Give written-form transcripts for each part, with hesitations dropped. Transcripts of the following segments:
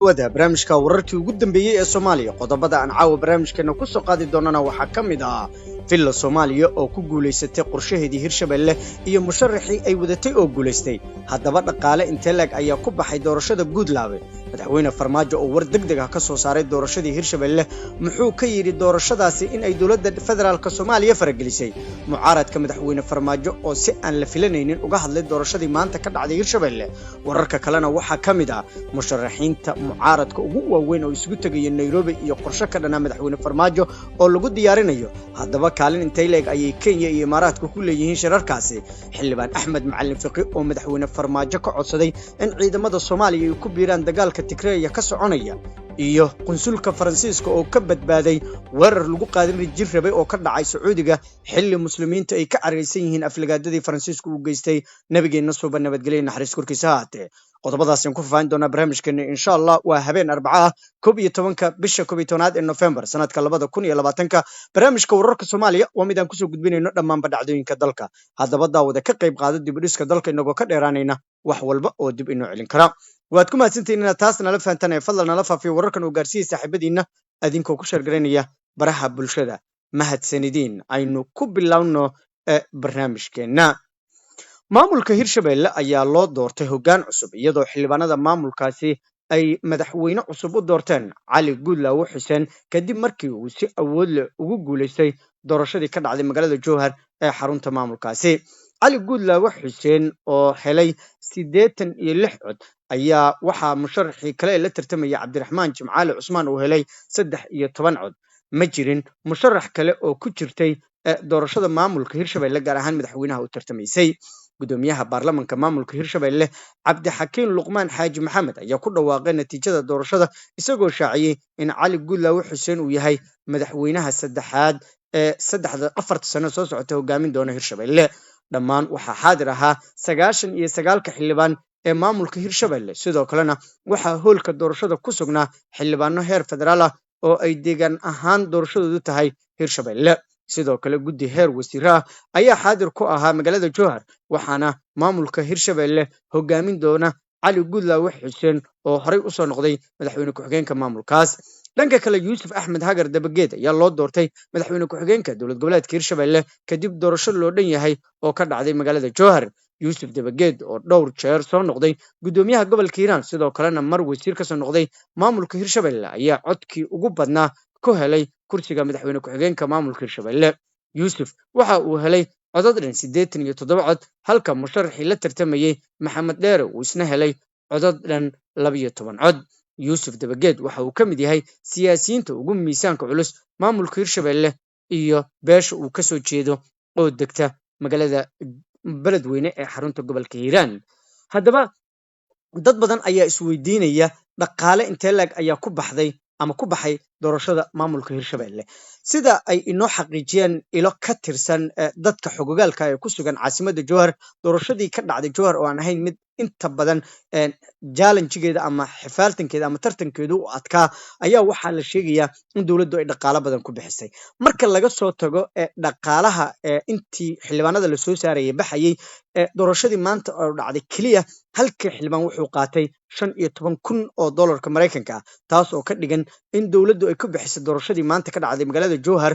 wada barnaamijka wararkii ugu dambeeyay ee Soomaaliya qodobada aan caawa barnaamijkeena ku soo qaadi doonana waxaa ka mid ah filla Soomaaliya oo ku guuleysatay qorshaheedii Hirshabelle iyo musharaxii ay wadatay oo guuleystay haddaba dhaqaale intee lag ayaa ku baxay doorashada Guudlaawe madaxweyne Farmaajo oo war degdeg ah ka soo saaray doorashadii Hirshabelle muxuu ka yiri doorashadaasi in ay dawladda federaalka Soomaaliya faragelisay mucaaradka madaxweyne Farmaajo oo si aan la filanaynin uga hadlay doorashadii maanta ka dhacday Hirshabelle wararka kalena waxaa ka mid ah musharaxiinta mucaaradka ugu waaweyn oo isugu tagayeen Nairobi iyo qorshe ka dhana madaxweyne Farmaajo oo lagu diyaarinayo haddaba kaalin intee leeg ayay Kenya iyo Imaaraadka ku leeyihiin shirarkaasi xildhibaan Axmed Macalin Fiqi oo madaxweyne Farmaajo ka codsaday in ciidamada Soomaaliya ay ku biiraan dagaalka Tigreeya ka soconaya iyo qunsulka Faransiiska oo ka badbaaday weerar lagu qaadan jir rabay oo ka dhacay Sacuudiga xilli muslimiinta ay ka careysan yihiin aflagaadadii Faransiisku u geystay nabigeena soo banabadgelay naxariis korkiisa haatee qodobadaas aan ku faahin doona barnaamijkeena insha Allah waa habeen Arbaca 11 bisha 11 ee November sanadka 2020 barnaamijka wararka Soomaaliya waa mid aan ku soo gudbinayno dhammaan badacdooyinka dalka haddaba daawada ka qayb qaado dib u dhiska dalka inagoo ka dheeraanayna wax walba oo dib inoo celin kara waad ku mahadsantihiin inaad taas nala fahantaan ee fadlan nala faafiyo wararkan oo gaarsiiyay saaxiibadiina adinkoo ku sheergareynaya baraha bulshada mahadsanidin aynu ku bilowno barnaamijkeena maamulka Hirshabelle ayaa loo doortay hoggaan cusub iyadoo xildhibaanada maamulkaasi ay madaxweyne cusub u doorteen Cali Guudlaawe Xuseen kadib markii uu si awood leh ugu guuleystay doorashadii ka dhacday magaalada Jowhar ee xarunta maamulkaasi Cali Guudlaawe Xuseen oo helay 86 cod ayaa waxaa musharaxii kale la tartamaya Cabdiraxmaan Jimcaale Cusmaan oo helay 13 cod ma jirin musharax kale oo ku jirtay doorashada maamulka Hirshabelle gaar ahaan madaxweynaha u tartamaysay gudoomiyaha baarlamaanka maamulka Hirshabelle Cabdixakiin Luqmaan Xaaji Maxamed ayaa ku dhawaaqay natiijada doorashada isagoo shaaciyay in Cali Guudlaawe Xuseen uu yahay madaxweynaha saddexaad ee 4 sano soo socota hogaamin doona Hirshabelle dhammaan waxaa xaadir ahaa 99 xildhibaan ee maamulka Hirshabelle sidoo kalena waxaa hoolka doorashada ku sugnaa xildhibaano heer federaal ah oo ay deegaan ahaan doorashadoodu tahay Hirshabelle sidoo kale guddi heer wasiiraha ayaa xaadir ku ahaa magaalada Jowhar waxaana maamulka Hirshabelle hogaamin doona Cali Guudlaawe Xuseen oo horey u soo noqday madaxweyne ku-xigeenka maamulkaas dhanka kale Yuusuf Axmed Hagar Dabageed ayaa loo doortay madaxweyne ku-xigeenka dowlad goboleedka Hirshabelle kadib doorasho loo dhan yahay oo ka dhacday magaalada Jowhar Yuusuf Dabageed oo dhowr jeer soo noqday gudoomiyaha gobolka Hiiraan sidoo kalena mar wasiir ka soo noqday maamulka Hirshabelle ayaa codkii ugu badnaa ku helay kursiga madaxweyne ku-xigeenka maamulka Hirshabelle Yuusuf waxa uu helay codad dhan 87 cod halka musharaxii la tartamayay Maxamed Dheere uu isna helay codad dhan 12 cod Yuusuf Dabageed waxa uu ka mid yahay siyaasiyiinta ugu miisaanka culus maamulka Hirshabelle iyo beesha uu ka soo jeedo oo degta magaalada beledweyne ee xarunta gobolka Hiiraan haddaba dad badan ayaa isweydiinaya dhaqaale intee lag ayaa ku baxay doorashada maamulka Hirshabelle sida ay inoo xaqiijiyeen ilo ka tirsan dadka xogogaalka ee ku sugan caasimadda Jowhar doorashadii ka dhacday Jowhar oo aan ahayn mid inta badan challenge-geeda ama xifaaltankeeda ama tartankeedu u adkaa ayaa waxaa la sheegayaa in dawladdu ay dhaqaale badan ku bixisay marka laga soo tago dhaqaalaha intii xildhibaanada la soo saarayay baxayay doorashadii maanta oo dhacday kaliya halkii xildhibaan wuxuu qaatay 15,000 oo dollarka Mareykanka ah taas oo ka dhigan in dawladdu ay ku bixisay doorashadii maanta ka dhacday magaalada Jowhar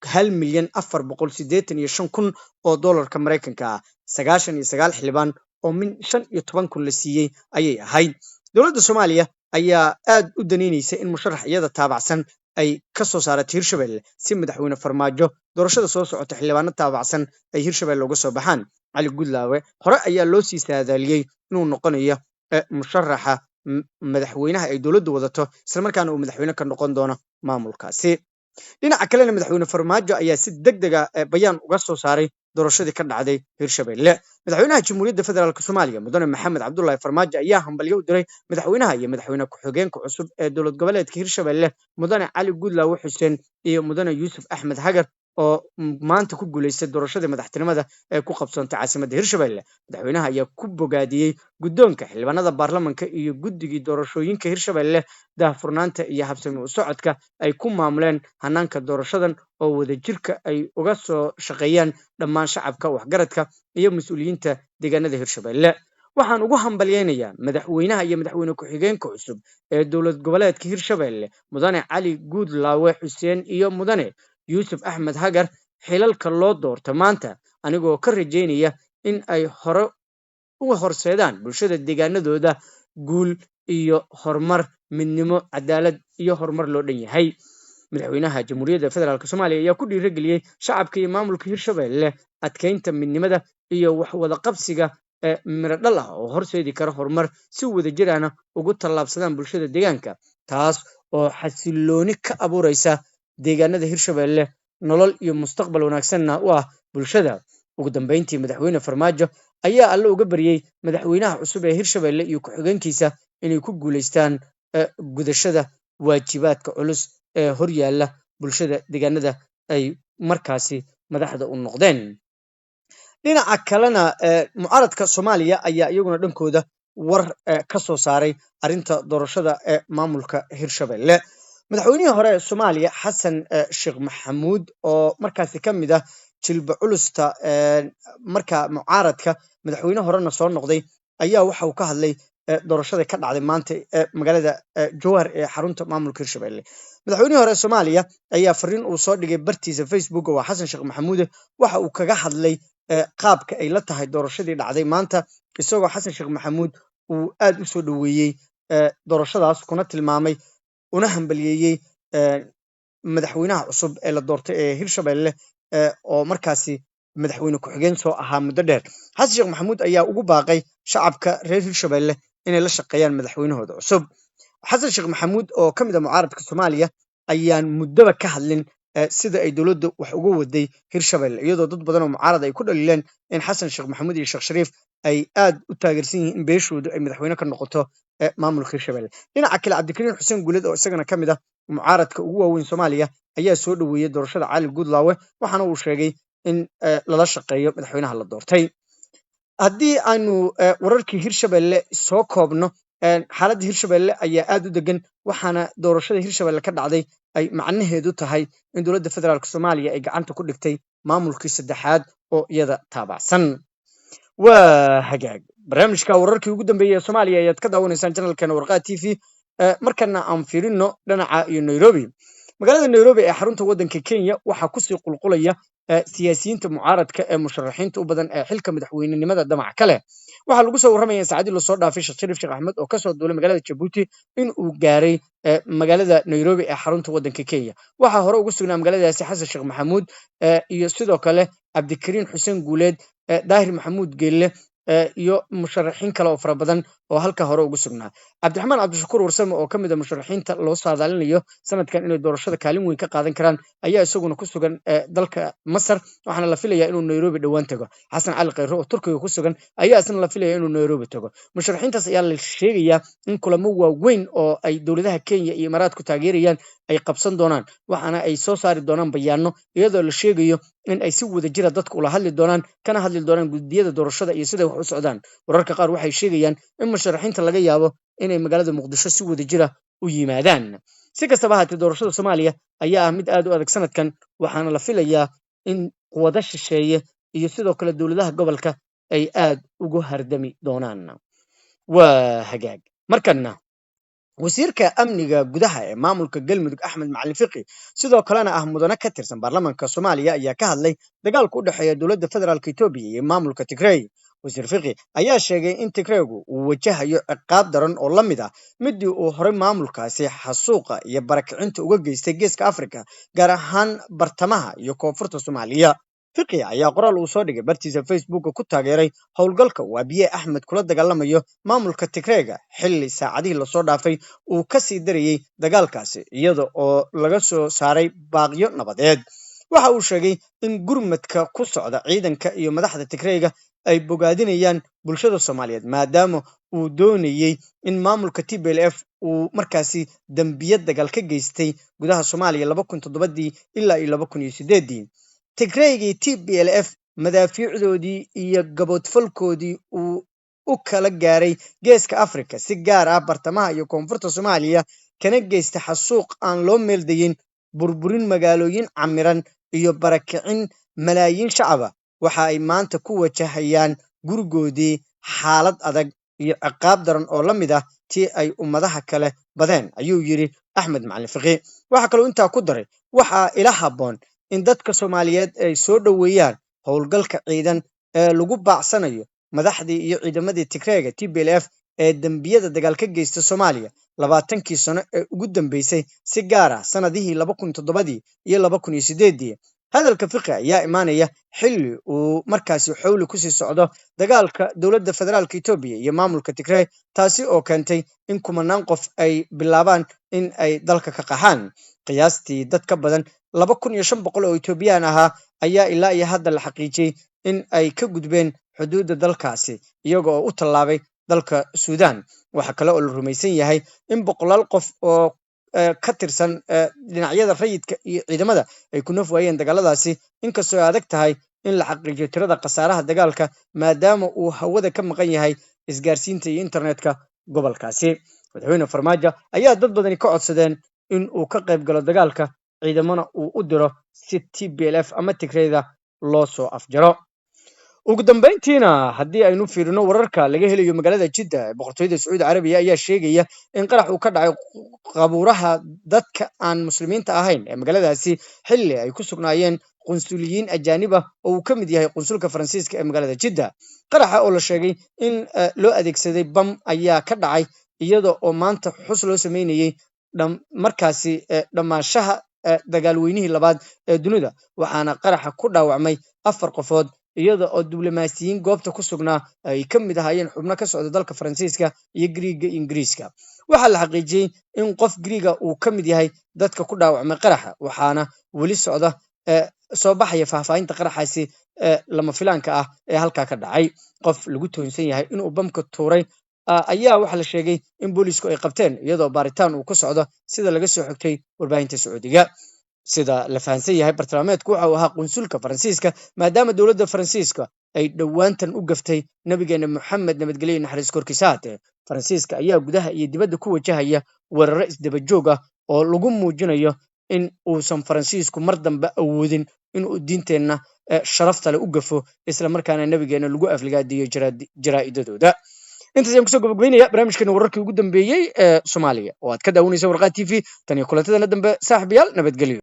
1,485,000 oo dollarka Mareykanka ah 99 xildhibaan oo min 15,000 la siiyay ayay ahayd dawladda Soomaaliya ayaa aad u daneynaysa in musharaxiyada taabacsan ay ka soo saartay Hirshabelle si madaxweyne Farmaajo doorashada soo socota xildhibaano taabacsan ay Hirshabelle uga soo baxaan Cali Guudlaawe hore ayaa loo sii saadaaliyay inuu noqonayo musharaxa madaxweynaha ay dawladdu wadato isla markaana uu madaxweyne ka noqon doono maamulkaasi dhinaca kalena madaxweyne Farmaajo ayaa si degdeg ah bayaan uga soo saaray doorashadii ka dhacday Hirshabelle madaxweynaha Jamhuuriyadda Federaalka Soomaaliya mudane Maxamed Cabdullaahi Farmaajo ayaa hambalyo u diray madaxweynaha iyo madaxweyne ku-xigeenka cusub ee dowlad goboleedka Hirshabelle mudane Cali Guudlaawe Xuseen iyo mudane Yuusuf Axmed Hagar oo maanta ku guuleystay doorashada madaxtinimada ee ku qabsoontay caasimadda Hirshabelle madaxweynaha ayaa ku bogaadiyay guddoonka xildhibaanada baarlamaanka iyo guddigii doorashooyinka Hirshabelle daahfurnaanta iyo habsami u socodka ay ku maamuleen hanaanka doorashadan oo wadajirka ay uga soo shaqeeyaan dhammaan shacabka waxgaradka iyo mas'uuliyiinta deegaanada Hirshabelle waxaan ugu hambalyaynayaa madaxweynaha iyo madaxweyne ku-xigeenka cusub ee dowlad goboleedka hirshabelle mudane cali guudlaawe xuseen iyo mudane yuusuf axmed hagar xilalka loo doorta maanta anigoo ka rajaynaya in ay hore uga horseedaan bulshada deegaanadooda guul iyo horumar midnimo cadaalad iyo horumar loo dhan yahay madaxweynaha jamhuuriyadda federaalk soomaaliya ayaa ku dhiirageliyey shacabka iyo maamulka hirshabelle adkeynta midnimada iyo wax wada qabsiga miro dhal ah oo horseedi kara horumar si wadajir ahna ugu tallaabsadaan bulshada deegaanka taas oo xasilooni ka abuuraysa deegaanada hirshabelle nolol iyo mustaqbal wanaagsanna u ah bulshada ugu dambeyntii madaxweyne farmaajo ayaa alle uga baryey madaxweynaha cusub ee hirshabelle iyo ku-xigeenkiisa inay ku guulaystaan gudashada waajibaadka culus ee horyaala bulshada deegaanada ay markaasi madaxda u noqdeen dhinaca kalena mucaaradka soomaaliya ayaa iyaguna dhankooda war ka soo saaray arrinta doorashada ee maamulka hirshabelle madaxweynihii hore ee soomaaliya xasan sheekh maxamuud oo markaasi ka mid ah jilba culusta marka mucaaradka madaxweyne horena soo noqday ayaa waxa uu ka hadlay doorashada ka dhacday maanta magaalada jowhar ee xarunta maamulka hirshabelle madaxweynihii hore ee soomaaliya ayaa fariin uu soo dhigay bartiisa facebook waa xasan sheekh maxamuude waxa uu kaga hadlay qaabka ay la tahay doorashadii dhacday maanta isagoo xasan sheekh maxamuud uu aad u soo dhoweeyey doorashadaas kuna tilmaamay una hambaliyeeyey madaxweynaha cusub ee la doortay ee hirshabelle oo markaasi madaxweyne ku-xigeen soo ahaa muddo dheer xasan sheekh maxamuud ayaa ugu baaqay shacabka reer hirshabelle inay la shaqeeyaan madaxweynahooda cusub xasan sheekh maxamuud oo ka mid ah mucaaradka soomaaliya ayaan muddaba ka hadlin sida ay dowladda wax uga waday hirshabelle iyadoo dad badan oo mucaarad ay ku dhaliileen in xasan sheekh maxamuud iyo sheekh shariif ay aad u taageersan yihiin in beeshoodu ay madaxweyne ka noqoto maamulka hirshabelle dhinaca kale cabdikariin xuseen guuled oo isagana ka mid ah mucaaradka ugu waaweyn soomaaliya ayaa soo dhoweeyey doorashada cali guudlaawe waxaana uu sheegay in lala shaqeeyo madaxweynaha la doortay haddii aanu wararkii hirshabelle soo koobno xaaladda hirshabelle ayaa aad u degan waxaana doorashada hirshabelle ka dhacday ay macnaheedu tahay in dowladda federaalk soomaaliya ay gacanta ku dhigtay maamulkii saddexaad oo iyada taabacsan waa hagaag barnaamijka wararkii ugu dambeeyey ee soomaaliya ayaad ka daawanaysaan janalkeena warqaa t v markana aan fiirino dhinaca iyo nairobi magaalada nairobi ee xarunta waddanka kenya waxaa kusii qulqulaya siyaasiyiinta mucaaradka ee musharaxiinta u badan ee xilka madaxweynenimada damac ka leh waxaa lagu soo warramaya saacadii lasoo dhaafay sheekh shariif sheekh axmed oo kasoo duulay magaalada jabuuti in uu gaaray magaalada nairobi ee xarunta waddanka kenya waxaa hore ugu sugnaa magaaladaasi xasan sheekh maxamuud iyo sidoo kale cabdikariin xuseen guuleed daahir maxamuud geelle iyo musharaxiin kale oo fara badan oo halka hore ugu sugnaa cabdiraxmaan cabdishakuur warsame oo ka mid a musharaxiinta loo saadaalinayo sanadkan inay doorashada kaalin weyn ka qaadan karaan ayaa isaguna ku sugan dalka masar waxaana la filayaa inuu nairobi dhowaan tago xasan cali khayre oo turkiga ku sugan ayaa isna la filaya inuu nairobi tago musharaxiintaas ayaa la sheegayaa in kulamo waaweyn oo ay dowladaha kenya iyo imaaraadku taageerayaan ay qabsan doonaan waxaana ay soo saari doonaan bayaano iyadoo la sheegayo in ay si wada jira dadka ula hadli doonaan kana hadli doonaan guddiyada doorashada iyo siday wax u socdaan wararka qaar waxay sheegayaan in musharaxiinta laga yaabo inay magaalada muqdisho si wada jira u yimaadaan si kastaba haatee doorashada soomaaliya ayaa ah mid aad u adag sanadkan waxaana la filayaa in quwado shisheeye iyo sidoo kale dowladaha gobolka ay aad ugu hardami doonaan waa hagaag markana wasiirka amniga gudaha ee maamulka galmudug axmed macalin fiqi sidoo kalena ah mudane ka tirsan baarlamaanka soomaaliya ayaa ka hadlay dagaalka u dhexeeya dowladda federaalk etoobiya iyo maamulka tigrey wasiir fiqi ayaa sheegay in tigreygu uu wajahayo ciqaab daran oo la mid ah midii uu horey maamulkaasi xasuuqa iyo barakicinta uga geystay geeska afrika gaar ahaan bartamaha iyo koonfurta soomaaliya fiqi ayaa qoraal uu soo dhigay bartiisa facebooka ku taageeray howlgalka uu abiye axmed kula dagaalamayo maamulka tigreyga xilli saacadihii lasoo dhaafay uu ka sii darayey dagaalkaasi iyada oo laga soo saaray baaqyo nabadeed waxa uu sheegay in gurmadka ku socda ciidanka iyo madaxda tigreyga ay bogaadinayaan bulshada soomaaliyeed maadaama uu doonayey in maamulka tblf uu markaasi dembiya dagaal ka geystay gudaha soomaaliya ilaa iyo tigreygii tblf madaafiicdoodii iyo gaboodfalkoodii uu u kala gaaray geeska afrika si gaar ah bartamaha iyo koonfurta soomaaliya kana geysta xasuuq aan loo meeldayin burburin magaalooyin camiran iyo barakicin malaayiin shacaba waxa ay maanta ku wajahayaan gurigoodii xaalad adag iyo ciqaab daran oo la mid ah tii ay ummadaha kale badeen ayuu yidhi axmed macalin fiqi. waxaa kaloo intaa ku daray waxaa ila habboon in dadka soomaaliyeed ay soo dhoweeyaan howlgalka ciidan ee lagu baacsanayo madaxdii iyo ciidamadii tigreega TPLF ee dembiyada dagaal ka geysta soomaaliya 20kii sano ee ugu dambeysay, si gaar ah sanadihii 2007 iyo 2008. hadalka fiqi ayaa imaanaya xilli uu markaasi xowli kusii socdo dagaalka dowladda federaalka Itoobiya iyo maamulka Tigray, taasi oo keentay in kumanaan qof ay bilaabaan in ay dalka ka qaxaan. qiyaastii dad ka badan 2500 oo Itoobiyaan ahaa ayaa ilaa iyo hadda la xaqiijiyey in ay ka gudbeen xuduudda dalkaasi iyaga oo u tallaabay dalka Suudaan. waxaa kale oo la rumaysan yahay in boqolaal qof oo ka tirsan dhinacyada rayidka iyo ciidamada ay ku naf waayeen dagaaladaasi, inkastoo ay adag tahay in la xaqiijiyo tirada khasaaraha dagaalka maadaama uu hawada ka maqan yahay isgaarsiinta iyo internetka gobolkaasi. madaxweyne farmaajo ayaa dad badani ka codsadeen in uu ka qayb galo dagaalka ciidamana uu u diro si TPLF ama Tigrayda loo soo afjaro. ugu dambeyntiina haddii aynu fiirino wararka laga helayo magaalada Jidda ee boqortooyada Sacuudi Carabiya ayaa sheegaya in qarax uu ka dhacay qabuuraha dadka aan muslimiinta ahayn ee magaaladaasi xilli ay ku sugnaayeen qunsuliyiin ajaanib ah oo uu ka mid yahay qunsulka Faransiiska ee magaalada Jidda. qaraxa oo la sheegay in loo adeegsaday bam ayaa ka dhacay iyada oo maanta xus loo sameynayay markaasi dhammaashaha dagaalweynihii labaad ee dunida, waxaana qaraxa ku dhaawacmay 4 qofood iyada oo diblomaasiyiin goobta ku sugnaa ay ka mid ahaayeen xubno ka socda dalka Faransiiska iyo Giriiga Ingiriiska. waxaa la xaqiijiyey in qof Giriiga uu ka mid yahay dadka ku dhaawacmay qaraxa, waxaana weli socda soo baxaya faahfaahinta qaraxaasi lama filaanka ah ee halkaa ka dhacay. qof lagu toonsan yahay inuu bamka tuuray ayaa waxaa la sheegay in boolisku ay qabteen iyadoo baaritaan uu ku socdo sida laga soo xogtay warbaahinta Sacuudiga. sida la fahansan yahay bartilmaameedku waxa uu ahaa qunsulka Faransiiska maadaama dowladda Faransiiska ay dhowaantan u gaftay nabigeena Maxamed nabadgelyo iyo naxariis korkiisa haatee. Faransiiska ayaa gudaha iyo dibadda ku wajahaya weeraro isdaba joog ah oo lagu muujinayo in uusan Faransiisku mar dambe awoodin inuu diinteenna sharafta leh u gafo isla markaana nabigeena lagu afligaadiyo jaraa'idadooda. intaas ayaan kusoo gabagabeynaya barnaamijkeena wararkii ugu dambeeyey ee Soomaaliya oo aad ka daawanaysa Warqad TV. tan iyo kulantadeena dambe saaxiibayaal, nabadgelyo.